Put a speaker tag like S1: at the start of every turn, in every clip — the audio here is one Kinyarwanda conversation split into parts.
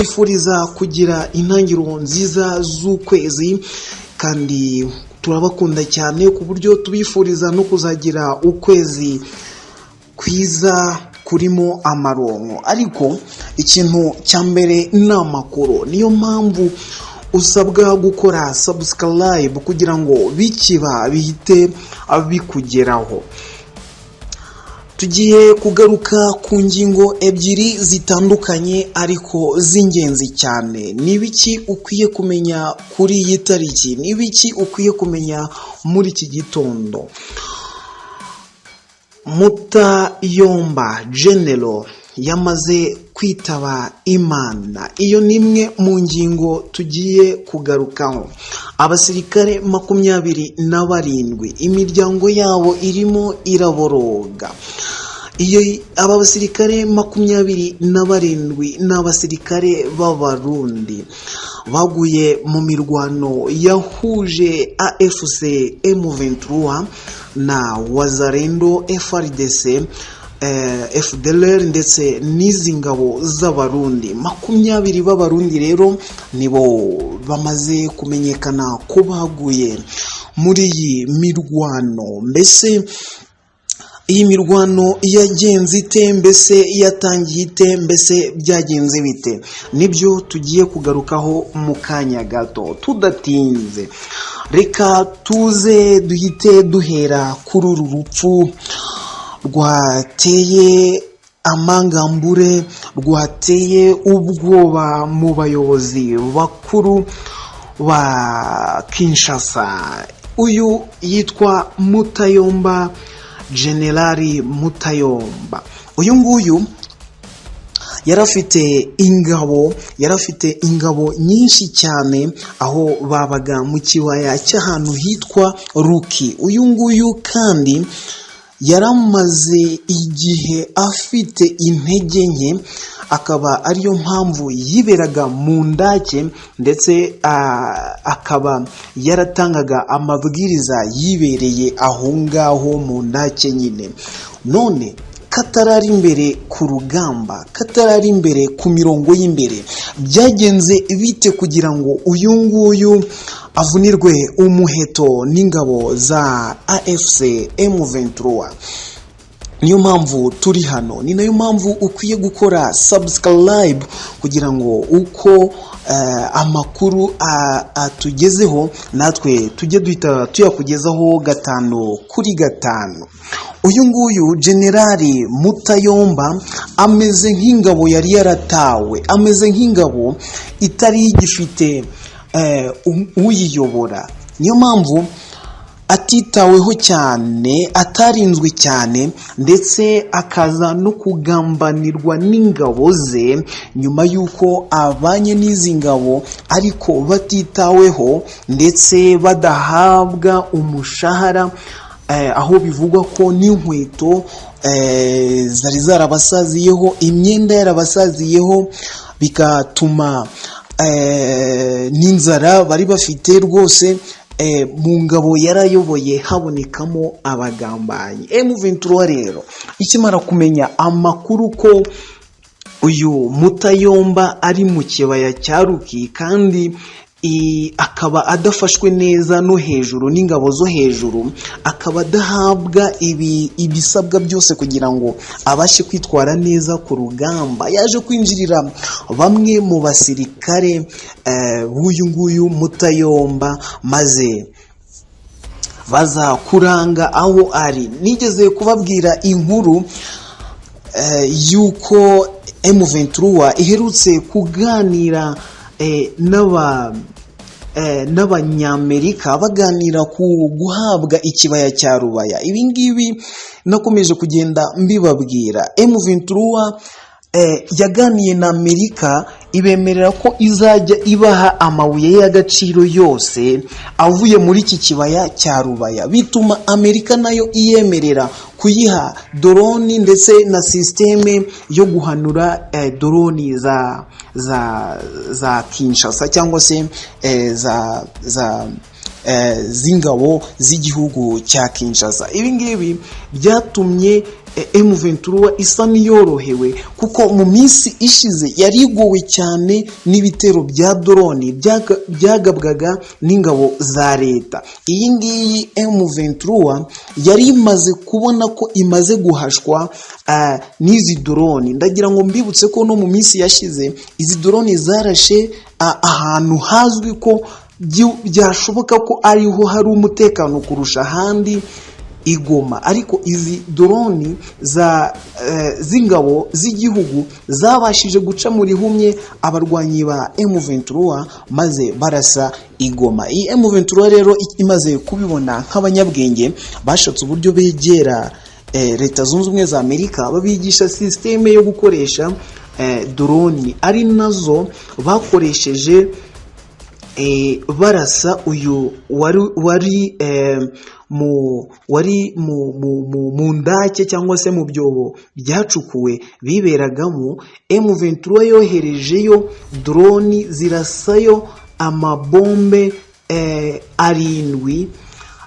S1: tubifuriza kugira intangiriro nziza z'ukwezi kandi turabakunda cyane ku buryo tubifuriza no kuzagira ukwezi kwiza kurimo amaronko. Ariko ikintu cya mbere ni amakuru, niyo mpamvu usabwa gukora subscribe kugira ngo bikiba bihite bikugeraho. Tugiye kugaruka ku ngingo ebyiri zitandukanye ariko z'ingenzi cyane. Ni ibiki ukwiye kumenya kuri iyi tariki? Ni ibiki ukwiye kumenya muri iki gitondo? Mutayomba General yamaze kwitaba Imana. Iyo ni imwe mu ngingo tugiye kugarukaho. Abasirikare 27 imiryango yabo irimo iraboroga. Aba basirikare 27 ni abasirikare b'Abarundi baguye mu mirwano yahuje AFC M23 na Wazalendo FARDC FDLR ndetse n'izi ngabo z'Abarundi. 20 b'Abarundi rero nibo bamaze kumenyekana ko baguye muri iyi mirwano. Mbese iyi mirwano yagenze ite? Mbese yatangiye ite? Mbese byagenze bite? Nibyo tugiye kugarukaho mu kanya gato. Tudatinze, reka tuze duhite duhera kuri uru rupfu rwateye amangambure, rwateye ubwoba mu bayobozi bakuru ba Kinshasa. Uyu yitwa Mutayomba, Generali Mutayomba. Uyu nguyu yarafite ingabo nyinshi cyane, aho babaga mu kibaya cy'ahantu hitwa Ruki. Uyu nguyu kandi yaramaze igihe afite intege nke, akaba ariyo mpamvu yiberaga mu ndake ndetse akaba yaratangaga amabwiriza yibereye aho ngaho mu ndake nyine. None katarari imbere ku rugamba, katarari imbere ku mirongo y'imbere, byagenze bite kugira ngo uyu nguyu avunirwe umuheto n'ingabo za AFC M23? Niyo mpamvu turi hano, ni nayo mpamvu ukwiye gukora subscribe kugira ngo uko amakuru atugezeho natwe tujye duhita tuyakugezaho 5 kuri 5. Uyu nguyu Generali Mutayomba ameze nk'ingabo yari yaratawe, ameze nk'ingabo itari igifite uyiyobora. Niyo mpamvu atitaweho cyane, atarinzwe cyane, ndetse akaza no kugambanirwa n'ingabo ze nyuma y'uko abanye n'izi ngabo ariko batitaweho ndetse badahabwa umushahara, aho bivugwa ko n'inkweto zari zarabasaziyeho, imyenda yarabasaziyeho, bigatuma n'inzara bari bafite rwose. Mu ngabo yarayoboye habonekamo abagambanyi. M23 rero ikimara kumenya amakuru ko uyu Mutayomba ari mu kibaya cya Ruki kandi akaba adafashwe neza no hejuru n'ingabo zo hejuru, akaba adahabwa ibisabwa byose kugira ngo abashe kwitwara neza ku rugamba, yaje kwinjirira bamwe mu basirikare b'uyu nguyu Mutayomba maze baza kuranga aho ari. Nigeze kubabwira inkuru yuko M23 iherutse kuganira n'abanyamerika baganira ku guhabwa ikibaya cya Rubaya. Ibi ngibi nakomeje kugenda mbibabwira. M23 yaganiye na Amerika ibemerera ko izajya ibaha amabuye y'agaciro yose avuye muri iki kibaya cya Rubaya, bituma Amerika nayo iyemerera kuyiha drone ndetse na systeme yo guhanura drone za Kinshasa cyangwa se z'ingabo z'igihugu cya Kinshasa. Ibi ngibi byatumye M23 isa n'iyorohewe, kuko mu minsi ishize yari igowe cyane n'ibitero bya drone byagabwaga n'ingabo za leta. Iyi ngiyi M23 yari imaze kubona ko imaze guhashwa n'izi drone. Ndagira ngo mbibutse ko no mu minsi yashize izi drone zarashe ahantu hazwi ko byashoboka ko ariho hari umutekano kurusha ahandi, i Goma. Ariko izi drone z'ingabo z'igihugu zabashije guca muri humye abarwanyi ba M23 maze barasa i Goma. Iyi M23 rero imaze kubibona nk'abanyabwenge, bashatse uburyo begera Leta Zunze Ubumwe za Amerika babigisha systeme yo gukoresha drone, ari nazo bakoresheje barasa uyu wari mu ndake cyangwa se mu byobo byacukuwe biberagamo. M23 yoherejeyo drone zirasayo amabombe 7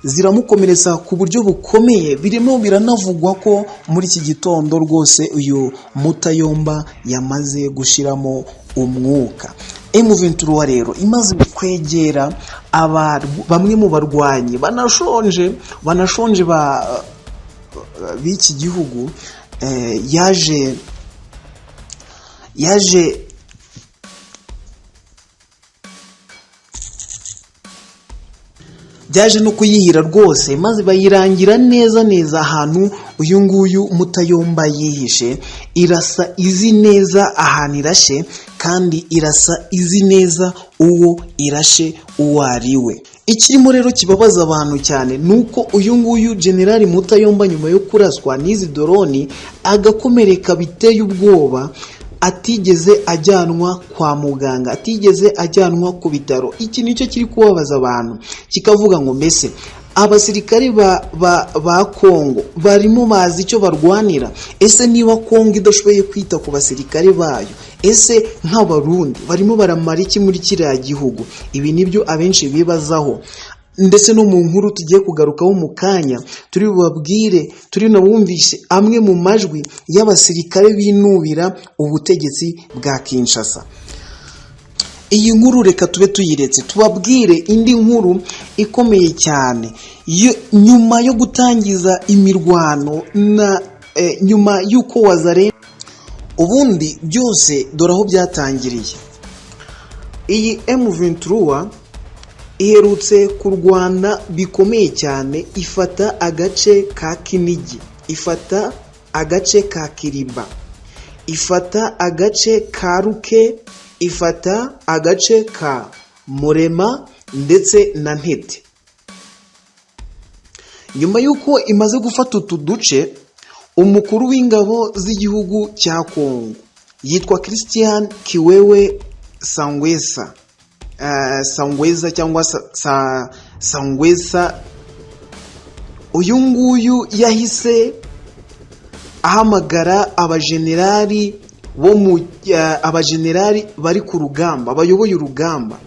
S1: ziramukomeretsa ku buryo bukomeye. Birimo biranavugwa ko muri iki gitondo rwose uyu Mutayomba yamaze gushiramo umwuka. M23 rero imaze kwegera bamwe mu barwanyi banashonje b'iki gihugu, byaje no kuyihira rwose, maze bayirangira neza ahantu uyu nguyu Mutayomba yihishe. Irasa izi neza ahantu irashe, kandi irasa izi neza uwo irashe uwo ari we. Ikirimo rero kibabaza abantu cyane nuko uyu nguyu General Mutayomba nyuma yo kuraswa n'izi drone agakomereka biteye ubwoba, atigeze ajyanwa kwa muganga, atigeze ajyanwa ku bitaro. Iki nicyo kiri kubabaza abantu, kikavuga ngo mbese abasirikari ba Kongo barimo bazi icyo barwanira? Ese niba Kongo idashoboye kwita ku basirikare bayo, ese nk'abarundi barimo baramara iki muri kiriya gihugu? Ibi nibyo abenshi bibazaho, ndetse no mu nkuru tugiye kugarukaho mu kanya turi bubabwire, turi nabumvishe amwe mu majwi y'abasirikare binubira ubutegetsi bwa Kinshasa. Iyi nkuru reka tube tuyiretse, tubabwire indi nkuru ikomeye cyane. Nyuma yo gutangiza imirwano nyuma y'uko Wazalendo, ubundi byose dore aho byatangiriye. Iyi M23 iherutse kurwana bikomeye cyane, ifata agace ka Kinigi, ifata agace ka Kiriba, ifata agace ka Ruke, ifata agace ka Murema ndetse na Ntete. Nyuma y'uko imaze gufata utu duce, umukuru w'ingabo z'igihugu cya Kongo yitwa Christian Kiwewe Sangwesa cyangwa Sangwesa, uyu nguyu yahise ahamagara abajenerali abajenerali bari ku rugamba, bayoboye urugamba.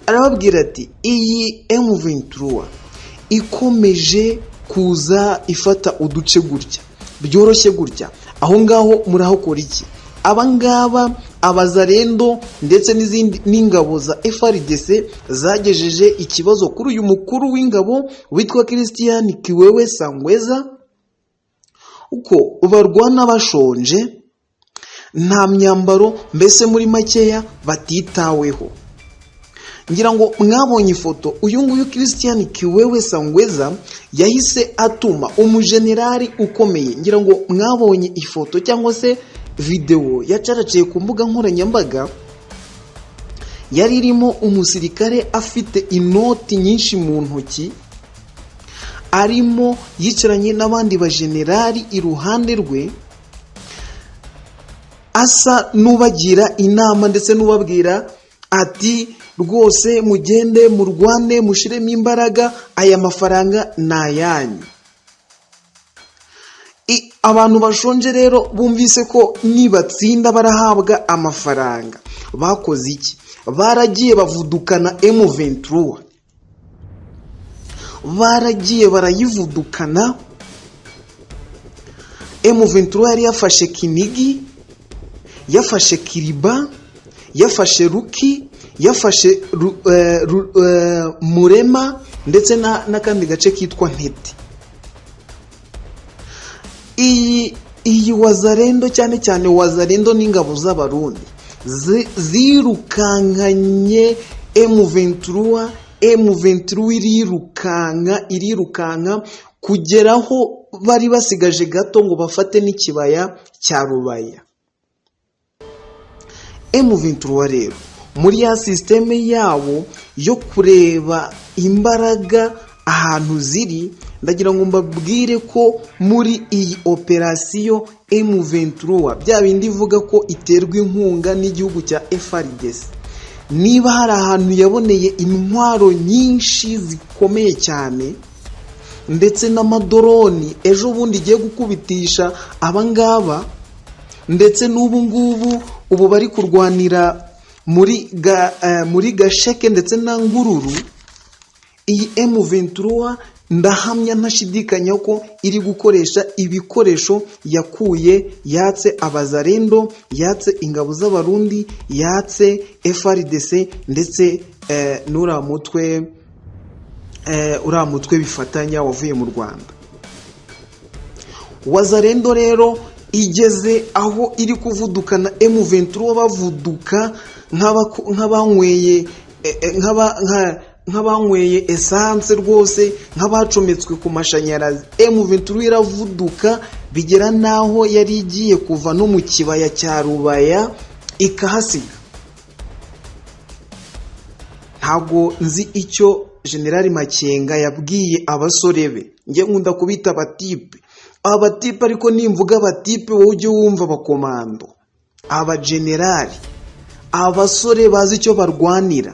S1: Arababwira ati iyi M23 ikomeje kuza ifata uduce gutya byoroshye gutya, aho ngaho murahokora iki? Abangaba Abazalendo ndetse n'izindi n'ingabo za FARDC zagejeje ikibazo kuri uyu mukuru w'ingabo witwa Christian Kiwewe Sangwesa, uko barwana bashonje, nta myambaro, mbese muri makeya batitaweho. Ngira ngo mwabonye ifoto, uyu nguyu Christian Kiwewe Sangwesa yahise atuma umujenerali ukomeye. Ngira ngo mwabonye ifoto cyangwa se video yacaraciye ku mbuga nkoranyambaga, yari irimo umusirikare afite inoti nyinshi mu ntoki, arimo yicaranye n'abandi bajenerali iruhande rwe, asa nubagira inama ndetse nubabwira ati rwose mugende murwane mushiremo imbaraga, aya mafaranga nayanyu. Abantu bashonje rero bumvise ko nibatsinda barahabwa amafaranga. Bakoze iki? Baragiye bavudukana M23, baragiye barayivudukana. M23 yari yafashe Kinigi, yafashe Kiriba, yafashe Ruki, yafashe Murema ndetse n'akandi gace kitwa Ntete. Iyi Wazalendo cyane cyane Wazalendo n'ingabo z'abarundi zirukankanye M23 irirukanka kugeraho bari basigaje gato ngo bafate n'ikibaya cya Rubaya. M23 rero muri ya systeme yabo yo kureba imbaraga ahantu ziri, ndagira ngo mbabwire ko muri iyi operasiyo M23 bya bindi ivuga ko iterwa inkunga n'igihugu cya FARDC, niba hari ahantu yaboneye intwaro nyinshi zikomeye cyane ndetse n'amadoroni ejo bundi igiye gukubitisha abangaba, ndetse n'ubu ngubu bari kurwanira muri Gasheke ndetse na Ngururu, iyi M23 ndahamya ntashidikanya ko iri gukoresha ibikoresho yakuye, yatse Abazalendo, yatse ingabo z'abarundi, yatse FARDC ndetse n'uriya mutwe bifatanya wavuye mu Rwanda. Wazalendo rero igeze aho iri kuvudukana M23 bavuduka nk'abanyweye essence rwose, nk'abacometswe ku mashanyarazi. M23 iravuduka bigera naho yari igiye kuva no mu kibaya cya Rubaya ikahasiga. Ntabwo nzi icyo General Makenga yabwiye abasore be, nge nkunda kubita abatipe ariko nimvuga abatipe wowe ujye wumva abakomando, abagenerali, abasore bazi icyo barwanira.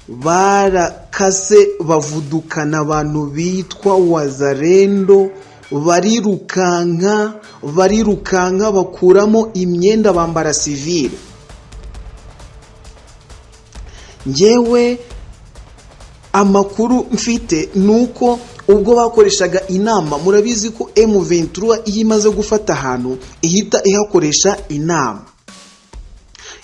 S1: Barakase bavudukana abantu bitwa Wazalendo, barirukanka bakuramo imyenda bambara civile. Ngewe amakuru mfite nuko ubwo bakoreshaga inama, murabizi ko M23 iyo imaze gufata ahantu ihita ihakoresha inama.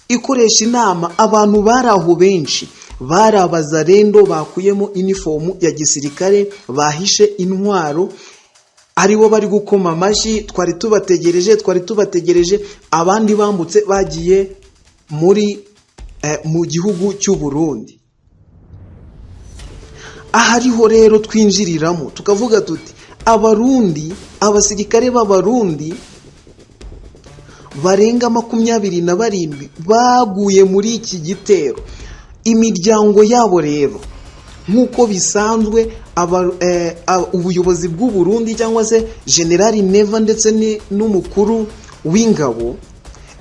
S1: Ikoresha inama, abantu bari aho benshi bari Abazalendo bakuyemo uniform ya gisirikare, bahishe intwaro, aribo bari gukoma amashyi, twari tubategereje. Abandi bambutse bagiye mu gihugu cy'u Burundi. Ahariho rero twinjiriramo tukavuga tuti abarundi, abasirikare b'abarundi barenga 27 baguye muri iki gitero. Imiryango yabo rero nk'uko bisanzwe ubuyobozi bw'u Burundi cyangwa se General Neva ndetse n'umukuru w'ingabo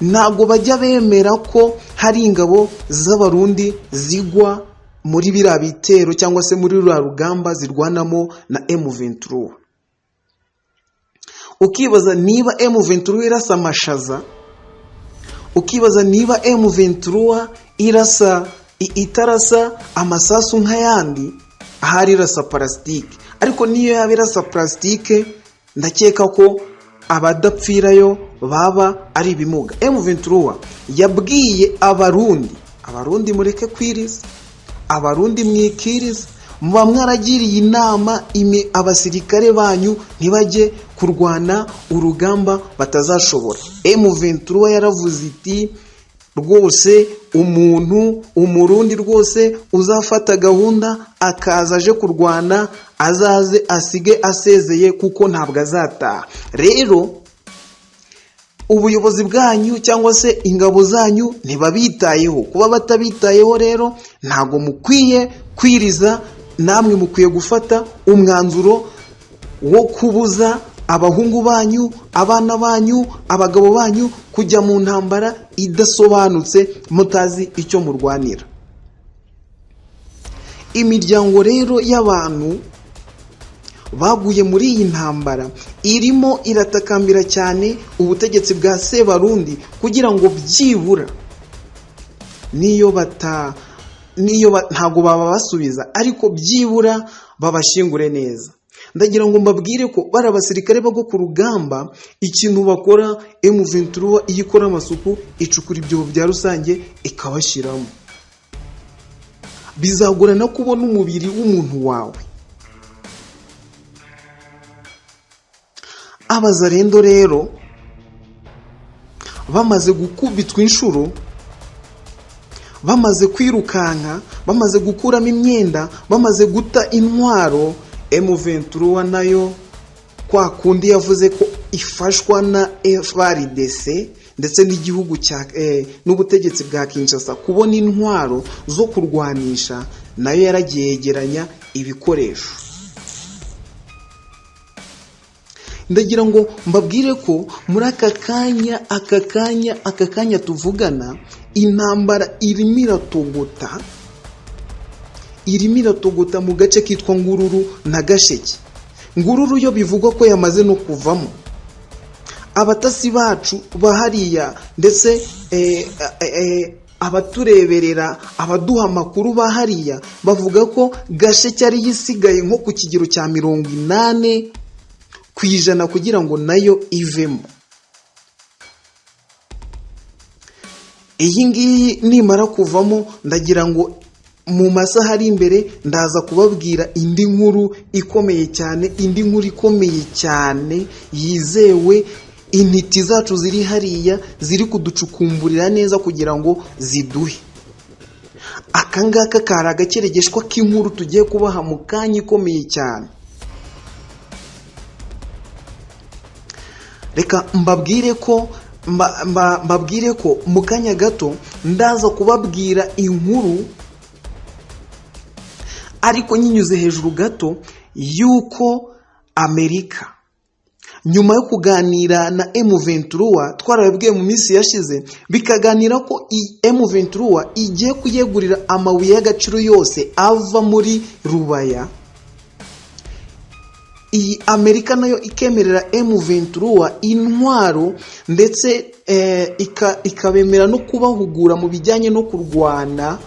S1: ntabwo bajya bemera ko hari ingabo z'abarundi zigwa muri biriya bitero cyangwa se muri ruriya rugamba zirwanamo na M23. Ukibaza niba M23 irasa amashaza, ukibaza niba M23 itarasa amasasu nk'ayandi, ahari irasa plastique. Ariko niyo yaba irasa plastique, ndakeka ko abadapfirayo baba ari ibimuga. M23 yabwiye abarundi mureke kwiriza, abarundi mwikiriza, muba mwaragiriye inama abasirikare banyu ntibajye kurwana urugamba batazashobora. M23 yaravuze iti rwose umurundi rwose uzafata gahunda akaza aje kurwana azaze asige asezeye kuko ntabwo azataha. Rero ubuyobozi bwanyu cyangwa se ingabo zanyu ntibabitayeho. Kuba batabitayeho rero ntago mukwiye kwiriza, namwe mukwiye gufata umwanzuro wo kubuza abahungu banyu, abana banyu, abagabo banyu kujya mu ntambara idasobanutse mutazi icyo murwanira. Imiryango rero y'abantu baguye muri iyi ntambara irimo iratakambira cyane ubutegetsi bwa Sebarundi kugira ngo byibura ntago baba basubiza, ariko byibura babashingure neza. ndagira ngo mbabwire ko bari abasirikare bago ku rugamba ikintu bakora M23 iyo ikora amasuku icukura ibyobo bya rusange ikabashyiramo. Bizagorana kubona umubiri w'umuntu wawe. Abazarendo rero bamaze gukubitwa inshuro, bamaze kwirukanka, bamaze gukuramo imyenda, bamaze guta intwaro, M23 nayo kwa kundi yavuze ko ifashwa na FARDC ndetse n'igihugu cya n'ubutegetsi bwa Kinshasa kubona intwaro zo kurwanisha, nayo yaragiye yegeranya ibikoresho. Ndagira ngo mbabwire ko muri aka kanya tuvugana, intambara irimo iratogota mu gace kitwa Ngururu na Gasheke. Ngururu yo bivugwa ko yamaze no kuvamo. Abatasi bacu bahariya ndetse abatureberera, abaduha amakuru bahariya bavuga ko Gasheke ari yisigaye nko ku kigero cya 80% kugira ngo nayo ivemo. Iyi ngiyi nimara kuvamo, ndagira ngo mu masaha ari imbere ndaza kubabwira indi nkuru ikomeye cyane, yizewe. Intiti zacu ziri hariya ziri kuducukumburira neza kugira ngo ziduhe. Akangaka kari agakeregeshwa k'inkuru tugiye kubaha mu kanya ikomeye cyane. Reka mbabwire ko mu kanya gato ndaza kubabwira inkuru, ariko nyinyuze hejuru gato yuko Amerika nyuma yo kuganira na M23, twarababwiye mu minsi yashize, bikaganira ko M23 igiye kuyegurira amabuye y'agaciro yose ava muri Rubaya. Iyi Amerika nayo ikemerera M23 intwaro ndetse ikabemera no kubahugura mu bijyanye no kurwana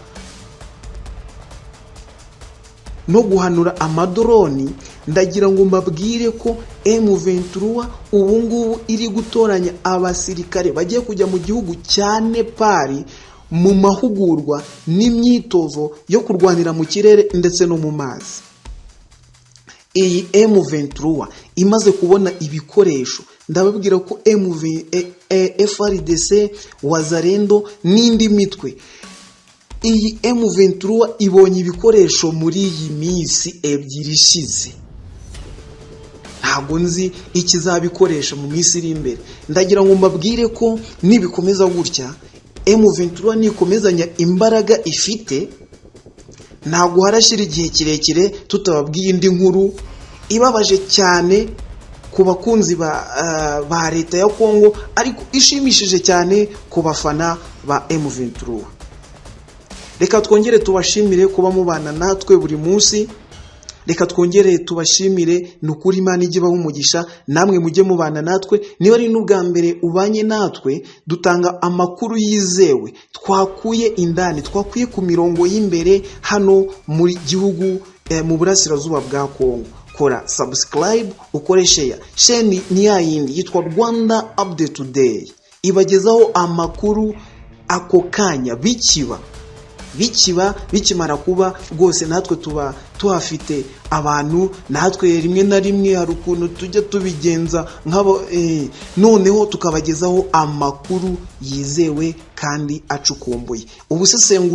S1: no guhanura amadroni. Ndagira ngo mbabwire ko M23 ubungubu iri gutoranya abasirikare bagiye kujya mu gihugu cya Nepal mu mahugurwa n'imyitozo yo kurwanira mu kirere ndetse no mu mazi. Iyi M23 imaze kubona ibikoresho, ndababwira ko FARDC, Wazarendo n'indi mitwe, iyi M23 ibonye ibikoresho muri iyi minsi ebyiri ishize. Ntabwo nzi ikizabikoresha mu minsi iri imbere. Ndagira ngo mbabwire ko nibikomeza gutya, M23 nikomezanya imbaraga ifite, ntabwo harashira igihe kirekire tutababwiye indi nkuru ibabaje cyane ku bakunzi ba leta ya Kongo, ariko ishimishije cyane ku bafana ba M23. Reka twongere tubashimire kuba mubana natwe buri munsi. Reka twongere tubashimire, nukuri Imana ijye ibaha umugisha, namwe mujye mubana natwe. Niba ari n'ubwa mbere ubanye natwe, dutanga amakuru yizewe twakuye indani, twakuye ku mirongo y'imbere hano muri gihugu mu burasirazuba bwa Kongo. Kora subscribe, ukore share ni yayindi yitwa Rwanda Update Today, ibagezaho amakuru ako kanya bikimara kuba rwose. Natwe tuba tuhafite abantu, natwe rimwe na rimwe hari ukuntu tujya tubigenza nk'abo noneho tukabagezaho amakuru yizewe kandi acukumbuye. Ubusesenguzi